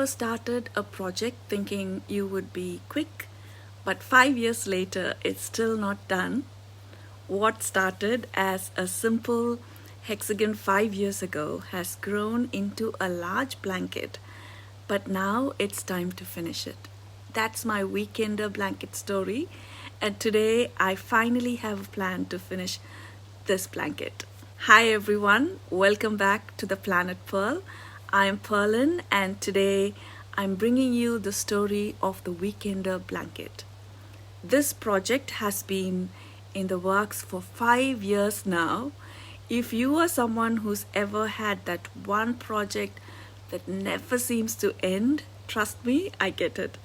ever started a project thinking you would be quick, but 5 years later it's still not done? What started as a simple hexagon 5 years ago has grown into a large blanket, but now it's time to finish it. That's my weekender blanket story, and today I finally have a plan to finish this blanket. Hi everyone, welcome back to the Planet Pearl. I am Pearlin, and today I'm bringing you the story of the weekender blanket. This project has been in the works for 5 years now. If you are someone who's ever had that one project that never seems to end, trust me, I get it.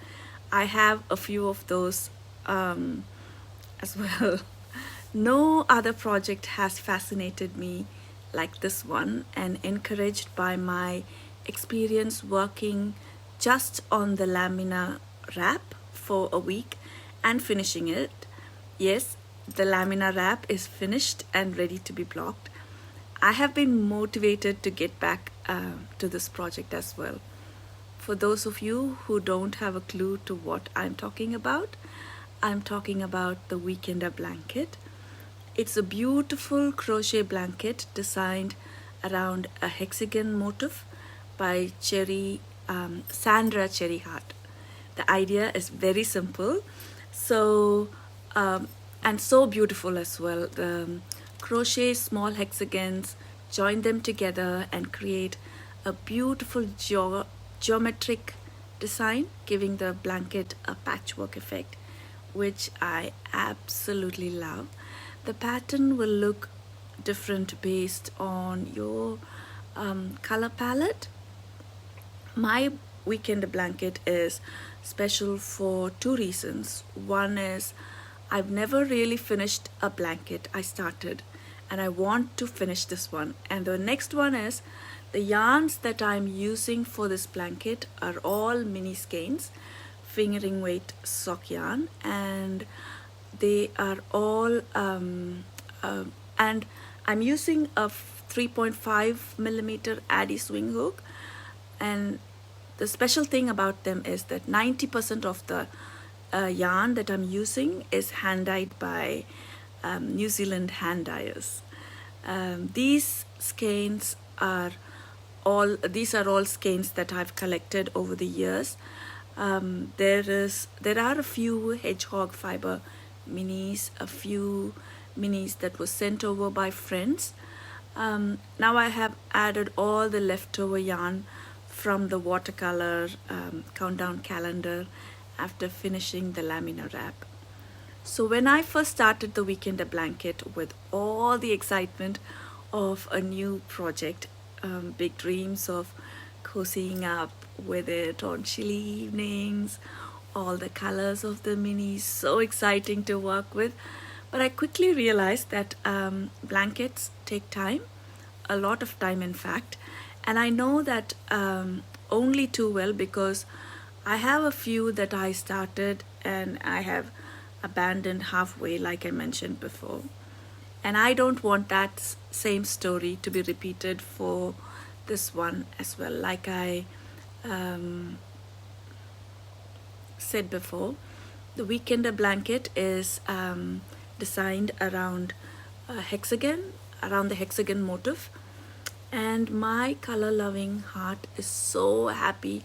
I have a few of those as well. No other project has fascinated me like this one, and encouraged by my experience working just on the lamina wrap for a week and finishing it. Yes, the lamina wrap is finished and ready to be blocked. I have been motivated to get back to this project as well. For those of you who don't have a clue to what I'm talking about the weekender blanket. It's a beautiful crochet blanket designed around a hexagon motif by Sandra Cherry Hart. The idea is very simple, and so beautiful as well. The crochet small hexagons, join them together and create a beautiful geometric design, giving the blanket a patchwork effect, which I absolutely love. The pattern will look different based on your color palette. My weekend blanket is special for two reasons. One is I've never really finished a blanket I started, and I want to finish this one. And the next one is the yarns that I'm using for this blanket are all mini skeins, fingering weight sock yarn, and they are all and I'm using a 3.5 millimeter Addy swing hook. And the special thing about them is that 90% of the yarn that I'm using is hand dyed by New Zealand hand dyers. These are all skeins that I've collected over the years. There are a few hedgehog fiber minis, a few minis that were sent over by friends. Now I have added all the leftover yarn from the watercolor countdown calendar after finishing the lamina wrap. So when I first started the weekender blanket with all the excitement of a new project, big dreams of cozying up with it on chilly evenings, all the colors of the minis, so exciting to work with. But I quickly realized that blankets take time, a lot of time in fact, and I know that only too well, because I have a few that I started and I have abandoned halfway, like I mentioned before. And I don't want that same story to be repeated for this one as well. Like I said before, the weekender blanket is designed around a hexagon, around the hexagon motif, and my color loving heart is so happy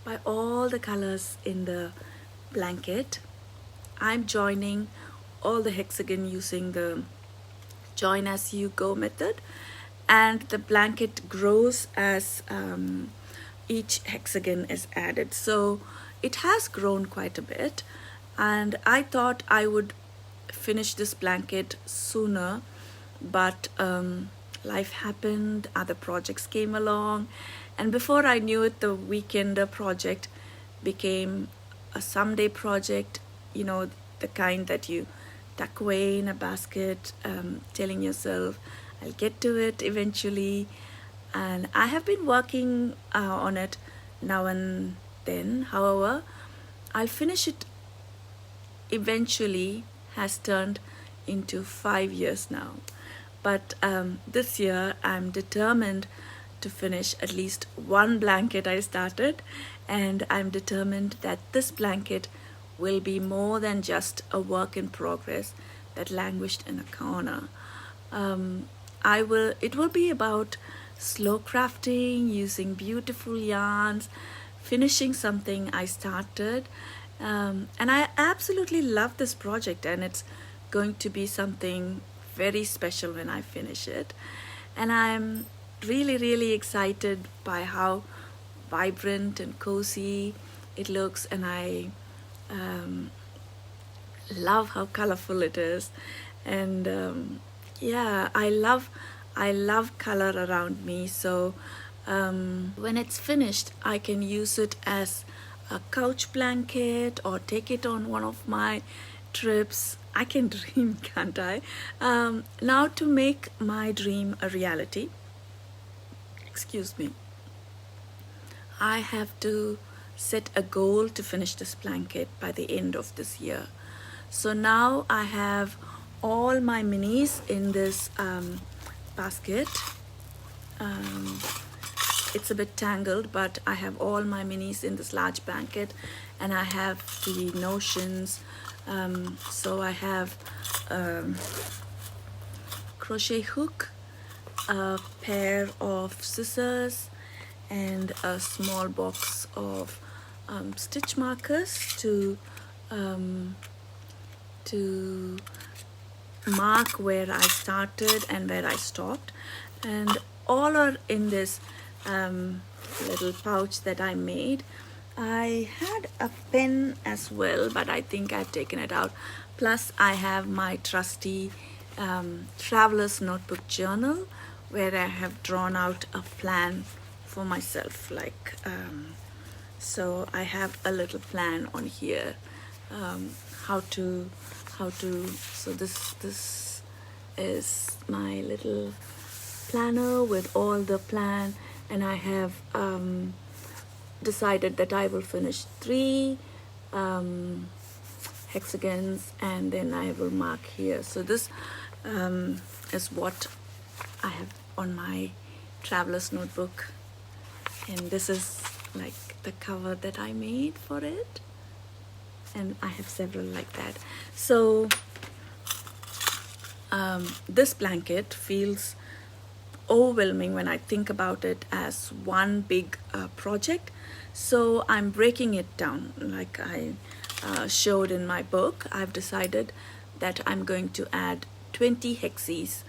by all the colors in the blanket. I'm joining all the hexagon using the join as you go method, and the blanket grows as each hexagon is added. So it has grown quite a bit, and I thought I would finish this blanket sooner, but life happened, other projects came along, and before I knew it, the weekender project became a someday project, the kind that you tuck away in a basket, telling yourself, I'll get to it eventually. And I have been working on it now and then. However, I'll finish it eventually has turned into 5 years now. But this year I'm determined to finish at least one blanket I started, and I'm determined that this blanket will be more than just a work in progress that languished in a corner. It will be about slow crafting, using beautiful yarns, finishing something I started. And I absolutely love this project, and it's going to be something very special when I finish it. And I'm really, really excited by how vibrant and cozy it looks, and I love how colorful it is. And yeah, I love color around me. So when it's finished, I can use it as a couch blanket or take it on one of my trips. I can dream, can't I? Now, to make my dream a reality, excuse me, I have to set a goal to finish this blanket by the end of this year. So now I have all my minis in this basket. It's a bit tangled, but I have all my minis in this large blanket, and I have the notions. So I have crochet hook, a pair of scissors, and a small box of stitch markers to mark where I started and where I stopped, and all are in this little pouch that I made. I had a pen as well, but I think I've taken it out. Plus I have my trusty traveler's notebook journal, where I have drawn out a plan for myself, like so I have a little plan on here, how to so this is my little planner with all the plan, and I have decided that I will finish 3 hexagons, and then I will mark here. So this is what I have on my traveler's notebook, and this is like the cover that I made for it, and I have several like that. So this blanket feels overwhelming when I think about it as one big project. So I'm breaking it down, like I showed in my book. I've decided that I'm going to add 20 hexes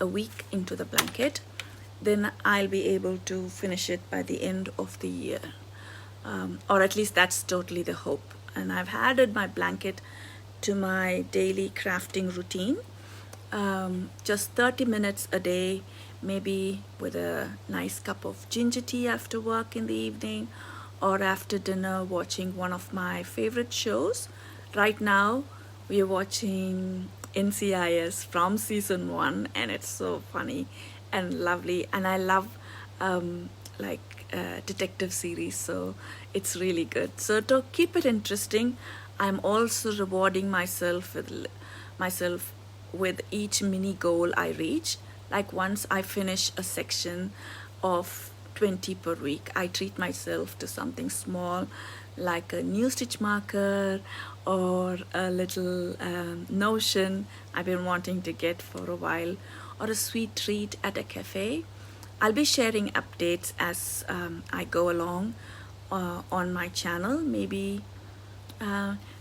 a week into the blanket. Then I'll be able to finish it by the end of the year, or at least that's totally the hope. And I've added my blanket to my daily crafting routine, just 30 minutes a day, maybe with a nice cup of ginger tea after work in the evening, or after dinner watching one of my favorite shows. Right now we are watching NCIS from season 1, and it's so funny and lovely, and I love detective series, so it's really good. So to keep it interesting, I'm also rewarding myself with each mini goal I reach. Like once I finish a section of 20 per week, I treat myself to something small, like a new stitch marker or a little notion I've been wanting to get for a while, or a sweet treat at a cafe. I'll be sharing updates as I go along on my channel. Maybe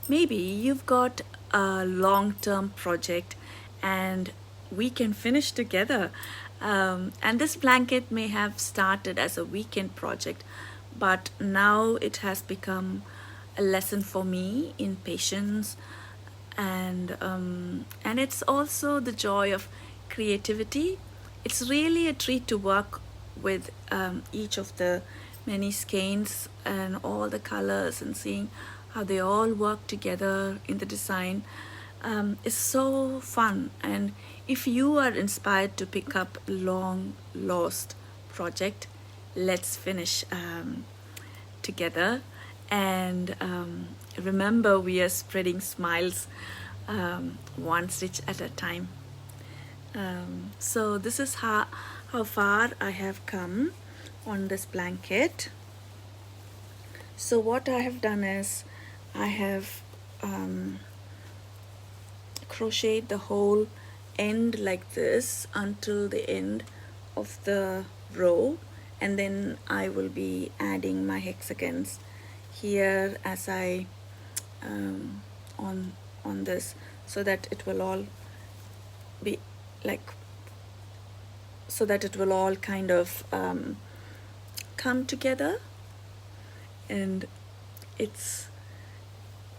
you've got a long-term project and we can finish together. And this blanket may have started as a weekend project, but now it has become a lesson for me in patience, and it's also the joy of creativity. It's really a treat to work with each of the many skeins and all the colors, and seeing how they all work together in the design is so fun. And if you are inspired to pick up a long lost project, let's finish together. And remember, we are spreading smiles one stitch at a time. So this is how far I have come. on this blanket. So what I have done is I have crocheted the whole end like this until the end of the row, and then I will be adding my hexagons here as I on this, so that it will all be like, so that it will all kind of come together. And it's,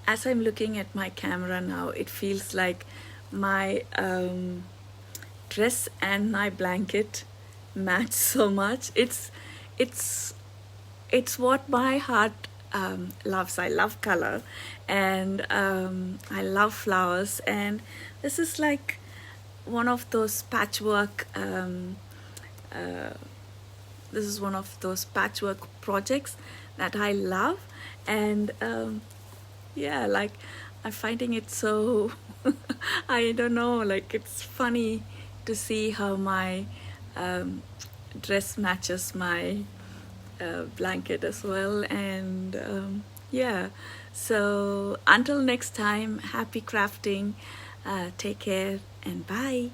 as I'm looking at my camera now, it feels like my dress and my blanket match so much. It's what my heart loves. I love color, and I love flowers, and this is like one of those patchwork this is one of those patchwork projects that I love. And yeah, like I'm finding it so I don't know, like it's funny to see how my dress matches my blanket as well. And yeah, so until next time, happy crafting, take care and bye.